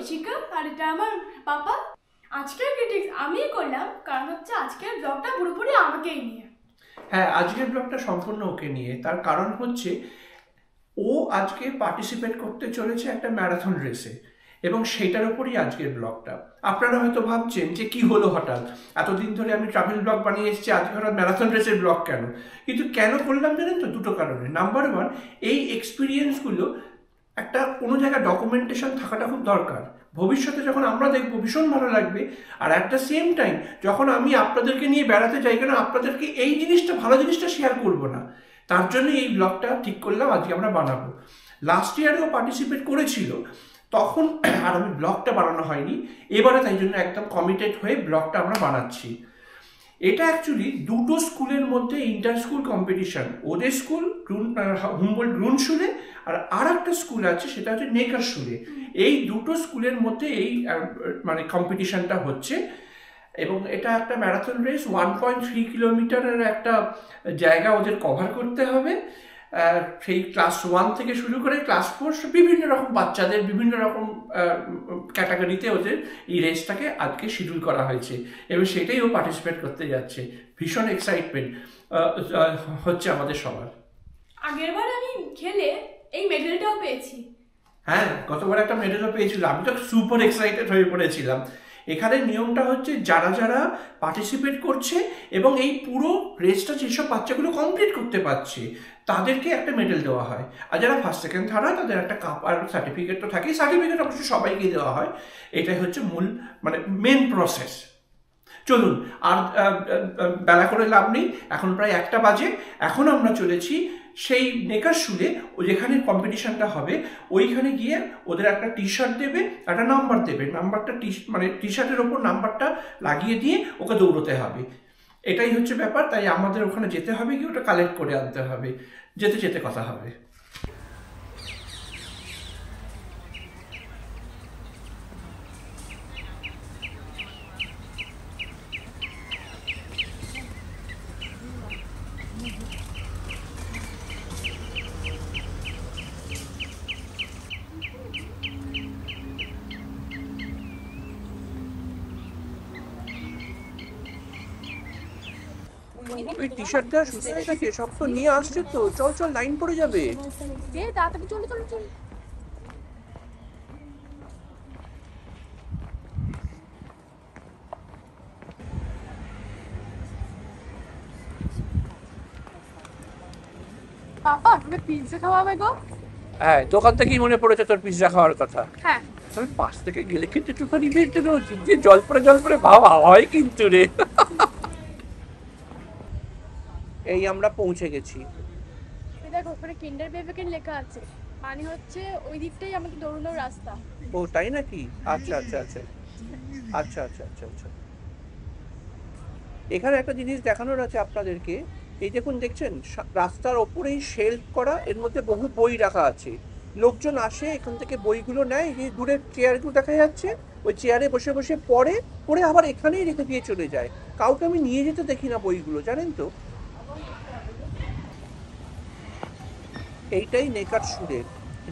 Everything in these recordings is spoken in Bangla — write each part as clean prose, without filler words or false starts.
ঐশিকা আর এটা আমার পাপা। আজকের ক্রিটিক্স আমিই করলাম, কারণ হচ্ছে আজকের ব্লগটা পুরোপুরি আমাকেই নিয়ে। হ্যাঁ, আজকের ব্লগটা সম্পূর্ণ ওকে নিয়ে। তার কারণ হচ্ছে ও আজকে পার্টিসিপেট করতে চলেছে একটা ম্যারাথন রেসে, এবং সেটার উপরই আজকের ব্লগটা। আপনারা হয়তো ভাবছেন যে কি হলো হঠাৎ, এতদিন ধরে আমি ট্রাভেল ব্লগ বানিয়ে এসেছি, আজকে হঠাৎ ম্যারাথন রেসের ব্লগ কেন? কিন্তু কেন করলাম জানেন তো? দুটো কারণে। নাম্বার ওয়ান, এই এক্সপিরিয়েন্সগুলো একটা কোনো জায়গায় ডকুমেন্টেশন থাকাটা খুব দরকার। ভবিষ্যতে যখন আমরা দেখবো ভীষণ ভালো লাগবে। আর অ্যাট দ্য সেম টাইম যখন আমি আপনাদেরকে নিয়ে বেড়াতে যাই, কেন আপনাদেরকে এই জিনিসটা, ভালো জিনিসটা শেয়ার করবো না? তার জন্য এই ব্লগটা ঠিক করলাম আজকে আমরা বানাবো। লাস্ট ইয়ারেও পার্টিসিপেট করেছিল, তখন আর আমি ব্লগটা বানানো হয়নি। এবারে তাই জন্য একদম কমিটেড হয়ে ব্লগটা আমরা বানাচ্ছি। এটা অ্যাকচুয়ালি দুটো স্কুলের মধ্যে ইন্টার স্কুল কম্পিটিশন। ওদের স্কুল হুমবোল্ট গ্রুনশুলে, আর একটা স্কুল আছে সেটা হচ্ছে নেকারশুলে। এই দুটো স্কুলের মধ্যে এই মানে কম্পিটিশনটা হচ্ছে। এবং এটা একটা ম্যারাথন রেস, 1.3 কিলোমিটারের একটা জায়গা ওদের কভার করতে হবে। সেই ক্লাস 1 থেকে শুরু করে ক্লাস 4 বিভিন্ন রকম বাচ্চাদের বিভিন্ন রকম ক্যাটাগরিতে ওদের এই রেসটাকে আজকে শিডিউল করা হয়েছে, এবং সেটাই ও পার্টিসিপেট করতে যাচ্ছে। ভীষণ এক্সাইটমেন্ট হচ্ছে আমাদের সবার। আগেরবার আমি খেলে এই মেডেলটাও পেয়েছি। হ্যাঁ, গতবার একটা মেডেলও পেয়েছিল। আমি তো সুপার এক্সাইটেড হয়ে পড়েছিলাম। এখানে নিয়মটা হচ্ছে যারা যারা পার্টিসিপেট করছে এবং এই পুরো রেসটা যেসব বাচ্চাগুলো কমপ্লিট করতে পারছে তাদেরকে একটা মেডেল দেওয়া হয়। আর যারা ফার্স্ট সেকেন্ড থার্ড হয় তাদের একটা কাপ আর সার্টিফিকেট তো থাকেই। সার্টিফিকেট অবশ্যই সবাইকে দেওয়া হয়। এটাই হচ্ছে মূল মানে মেন প্রসেস। চলুন, আর বেলা করে লাভ নেই, এখন প্রায় 1টা বাজে। এখন আমরা চলেছি সেই নেকারশুলে, যেখানে কম্পিটিশনটা হবে ওইখানে গিয়ে ওদের একটা টি শার্ট দেবে, একটা নাম্বার দেবে। নাম্বারটা মানে টি শার্টের ওপর নাম্বারটা লাগিয়ে দিয়ে ওকে দৌড়তে হবে। এটাই হচ্ছে ব্যাপার। তাই আমাদের ওখানে যেতে হবে, গিয়ে ওটা কালেক্ট করে আনতে হবে। যেতে যেতে কথা হবে। ওই টি শার্টটা সুস্থ থাকে, সব তো নিয়ে আসছে তো। চল চল, লাইন পড়ে যাবে। তাড়াতাড়ি চলে চলে চলে। পাপা, তুমি পিৎজা খাওয়াবে গো? হ্যাঁ, দোকান থেকেই মনে পড়েছে তোর পিৎজা খাওয়ার কথা। হ্যাঁ, তবে পাশ থেকে গেলে কিন্তু একটুখানি যে জল পরে ভাবা হয় কিন্তু রে। এই আমরা পৌঁছে গেছি। দেখো ওখানে কিন্ডার বেবিকেন লেখা আছে, মানে হচ্ছে ওই দিকটাই আমাদের দৌড়ানোর রাস্তা। ও তাই নাকি? আচ্ছা আচ্ছা আচ্ছা আচ্ছা আচ্ছা আচ্ছা আচ্ছা। এখানে একটা জিনিস দেখানোর আছে আপনাদেরকে। এই দেখুন, দেখছেন রাস্তার ওপরেই শেলফ করা, এর মধ্যে বহু বই রাখা আছে। লোকজন আসে এখান থেকে বইগুলো নেয়। এই দূরের চেয়ারগুলো দেখা যাচ্ছে, ওই চেয়ারে বসে বসে পড়ে আবার এখানেই রেখে দিয়ে চলে যায়। কাউকে আমি নিয়ে যেতে দেখি না বইগুলো, জানেন তো। এইটাই নেকারশুলের,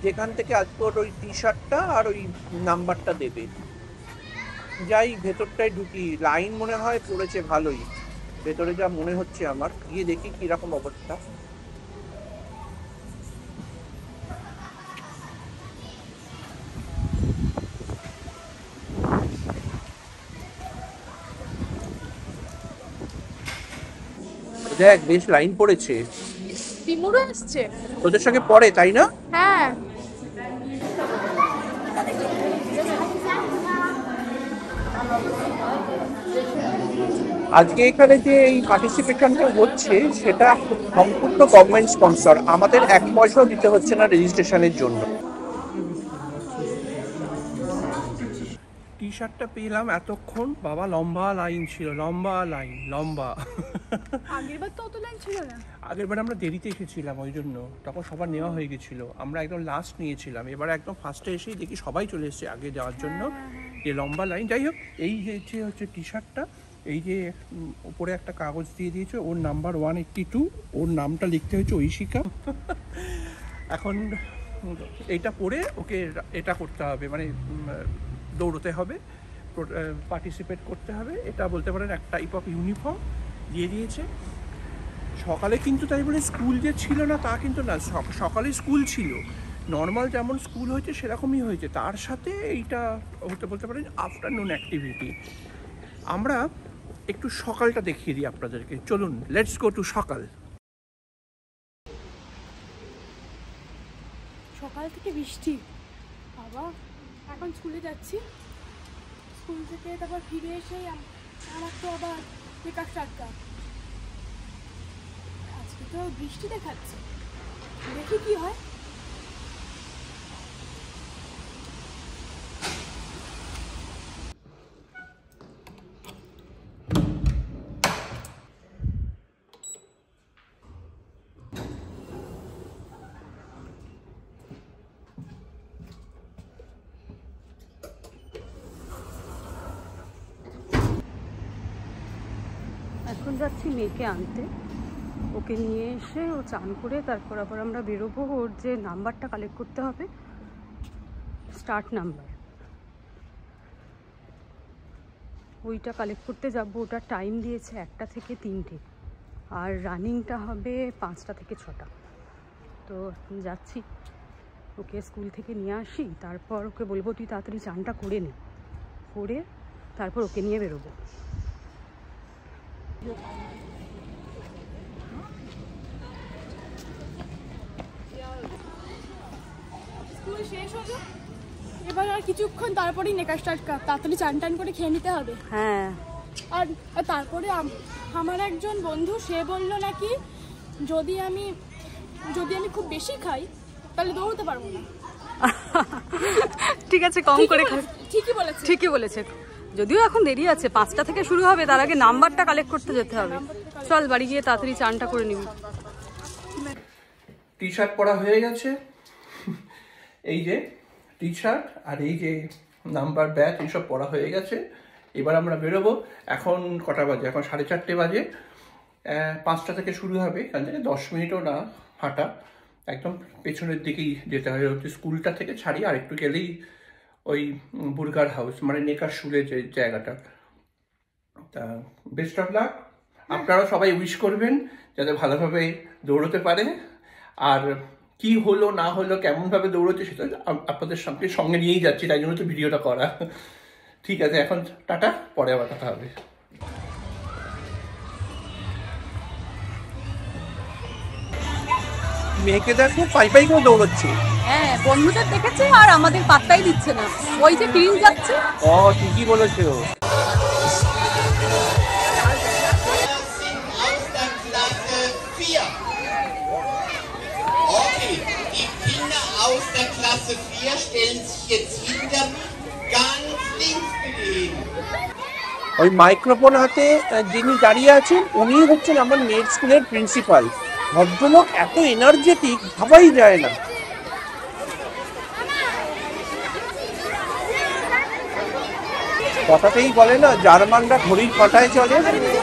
যেখান থেকে আজকে ওই টি শার্টটা আর ওই নাম্বারটা দেবে। যাই ভেতরটায় ঢুকি, লাইন মনে হয় পড়েছে ভালোই ভেতরে, যা মনে হচ্ছে আমার। গিয়ে দেখি কিরকম অবস্থা। দেখ, বেশ লাইন পড়েছে। বিমুরও আসছে তোদের সঙ্গে পড়ে, তাই না? হ্যাঁ। আজকে এখানে যে এই পার্টিসিপেশনটা হচ্ছে সেটা সম্পূর্ণ গভর্নমেন্ট স্পন্সর। আমাদের 1 পয়সাও দিতে হচ্ছে না রেজিস্ট্রেশনের জন্য। টি শার্টটা পেলাম এতক্ষণ, বাবা লম্বা লাইন ছিল, লম্বা লাইন, লম্বা। আগেরবার তো অত লাইন ছিল না। আগেরবার আমরা দেরিতে এসেছিলাম, ওই জন্য তখন সবার নেওয়া হয়ে গেছিল। আমরা একদম লাস্ট নিয়েছিলাম। এবার একদম ফার্স্টে এসেই দেখি সবাই চলে এসেছে আগে যাওয়ার জন্য। যে লম্বা লাইন। যাই হোক, এই যে হচ্ছে টি শার্টটা, এই যে উপরে একটা কাগজ দিয়ে দিয়েছে, ওর নাম্বার 182, ওর নামটা লিখতে হয়েছে ঐশিকা। এখন এইটা পরে ওকে এটা করতে হবে, মানে দৌড়তে হবে, পার্টিসিপেট করতে হবে। এটা বলতে পারেন এক টাইপ অফ ইউনিফর্ম দিয়ে দিয়েছে। সকালে কিন্তু তাই বলে স্কুল যে ছিল না তা কিন্তু না, সকালে স্কুল ছিল, নর্মাল যেমন স্কুল হয়েছে সেরকমই হয়েছে, তার সাথে এইটা বলতে পারেন আফটারনুন অ্যাক্টিভিটি। আমরা একটু সকালটা দেখিয়ে দিই আপনাদেরকে, চলুন লেটস গো টু সকাল। সকাল থেকে বৃষ্টি, বাবা এখন স্কুলে যাচ্ছি, স্কুল থেকে তারপর ফিরে এসে আমার তো আবার বেকার টাটকা। আজকে তো বৃষ্টি দেখাচ্ছে, দেখি কি হয়। এখন যাচ্ছি মেয়েকে আনতে, ওকে নিয়ে এসে ও চান করে তারপর আবার আমরা বেরোবো। ওর যে নাম্বারটা কালেক্ট করতে হবে, স্টার্ট নাম্বার, ওইটা কালেক্ট করতে যাবো। ওটা টাইম দিয়েছে 1টা থেকে 3টে, আর রানিংটা হবে 5টা থেকে 6টা। তো যাচ্ছি, ওকে স্কুল থেকে নিয়ে আসি, তারপর ওকে বলবো তুই তাড়াতাড়ি চানটা করে নে, করে তারপর ওকে নিয়ে বেরোবো। স্কুল শেষ হলো, এবার আর কিছুক্ষণ তারপরেই নেকা স্টার্ট, তাড়াতাড়ি চান টান করে খেয়ে নিতে হবে। হ্যাঁ, আর তারপরে আমার একজন বন্ধু সে বললো নাকি যদি আমি খুব বেশি খাই তাহলে দৌড়তে পারবো না। ঠিক আছে, কম করে খাই। ঠিকই বলেছে। যদিও এখন দেরি আছে, 5টা থেকে শুরু হবে, তার আগে নাম্বারটা কালেক্ট করতে যেতে হবে। চল বাড়ি গিয়ে তাড়াতাড়ি চানটা করে নিবি। টি শার্ট পরা হয়ে গেছে, এই যে টি শার্ট আর এই যে নাম্বার ব্যাচ এইসব পরা হয়ে গেছে। এবার আমরা বেরোবো। এখন কটা বাজে? এখন 4:30 বাজে। 5টা থেকে শুরু হবে, এখান থেকে 10 মিনিটও না হাঁটা, একদম পেছনের দিকেই যেতে হবে। হচ্ছে স্কুলটা থেকে ছাড়ি আর একটু গেলেই ওই বুর্গার হাউস, মানে নেকার শুলের যে জায়গাটা। তা বেস্ট অফ লাক, আপনারা সবাই উইশ করবেন যাতে ভালোভাবে দৌড়তে পারে। আর কি হলো না হলো, কেমনভাবে দৌড়চ্ছে সেটা আপনাদের সঙ্গে নিয়েই যাচ্ছি, তাই জন্য তো ভিডিওটা করা। ঠিক আছে, এখন টাটা, পরে আবার কথা হবে। মেয়েকে দেখো পাই পাই করে দৌড়চ্ছে। হ্যাঁ, বন্ধুদের দেখেছে আর আমাদের পাত্তাই দিচ্ছে না, ওই যে ক্রিম যাচ্ছে। ও ঠিকই বলেছো। Aus der Klasse 4 stellen sich jetzt hinter ganz links gelegen. ওই মাইক্রোফোন হাতে যিনি দাঁড়িয়ে আছেন উনি হচ্ছেন আমার মেয়ের স্কুলের প্রিন্সিপাল। ভদ্রলোক এত এনার্জেটিক, ভাবাই যায় না। কথাতেই বলে না, জার্মানরা ঘড়ির কাঁটায় চলে।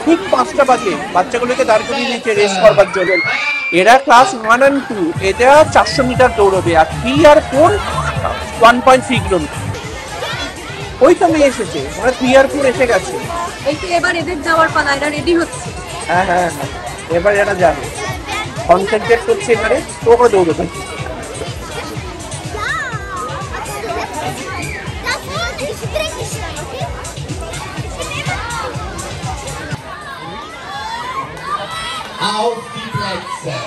ঠিক 5টা বাজে বাচ্চাগুলোকে দাঁড় করিয়ে দিয়েছে রেস করবার জন্য। এরা ক্লাস 1 আর 2, এরা 400 মিটার দৌড়বে, আর 3 আর 4 1.3 কিলোমিটার। ওই তো মেয়ে এসেছে, ওরা 3 আর 4 এসে গেছে। এই তো এবার এদের যাওয়ার পালা, এরা রেডি হচ্ছে। হ্যাঁ হ্যাঁ হ্যাঁ, এবার এরা যাবে, কনসেন্ট্রেট করছে এবারে, তো ওরা দৌড়বে। Auf die Plätze.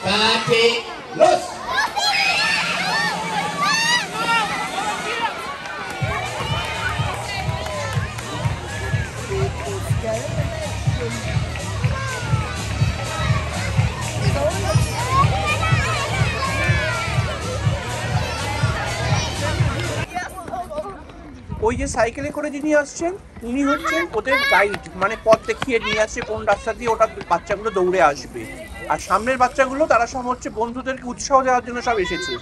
Fertig, los! ওই যে সাইকেলে করে যিনি আসছেন উনি হচ্ছেন ওদের গাইড, মানে পথ দেখিয়ে নিয়ে আসছে কোন রাস্তা দিয়ে ওটা বাচ্চাগুলো দৌড়ে আসবে। আর সামনের বাচ্চাগুলো তারা সব হচ্ছে বন্ধুদেরকে উৎসাহ দেওয়ার জন্য সব এসেছে।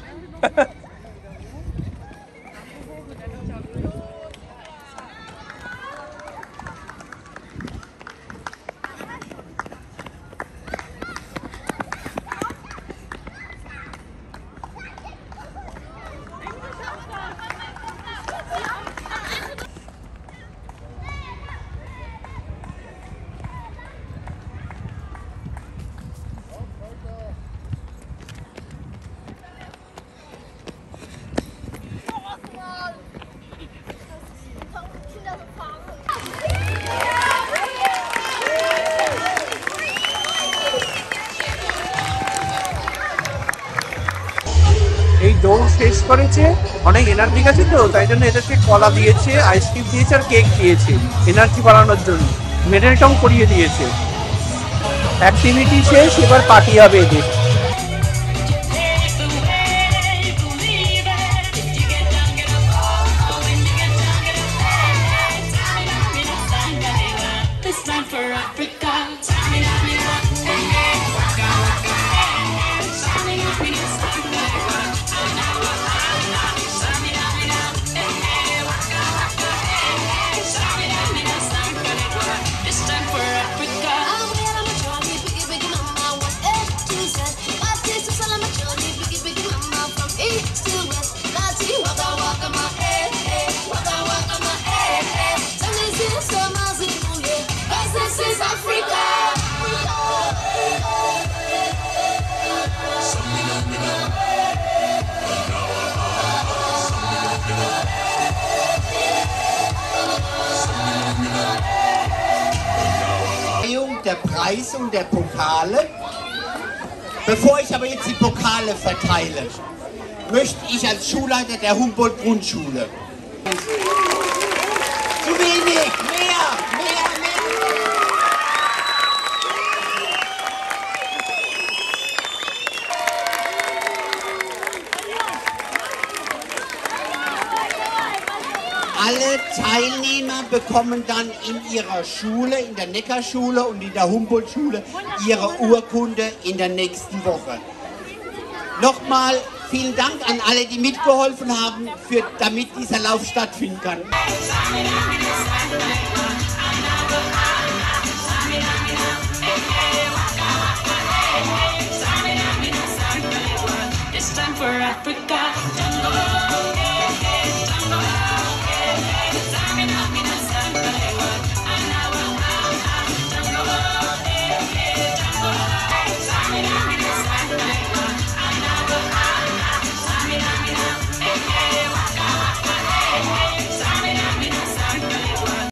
এই দৌড় শেষ করেছে, অনেক এনার্জি আছে তো, তাই জন্য এদেরকে কলা দিয়েছে, আইসক্রিম দিয়েছে আর কেক দিয়েছে এনার্জি বাড়ানোর জন্য, মেডেলটাও করিয়ে দিয়েছে। অ্যাক্টিভিটি শেষ, এবার পার্টি হবে এদের। Der Preise und der Pokale. Bevor ich aber jetzt die Pokale verteile, möchte ich als Schulleiter der Humboldt-Grundschule. Zu wenig, mehr. Alle Teilnehmer bekommen dann in ihrer Schule, in der Neckarschule und in der Humboldt-Schule, ihre Urkunde in der nächsten Woche. Nochmal vielen Dank an alle, die mitgeholfen haben, damit dieser Lauf stattfinden kann. It's time for Africa.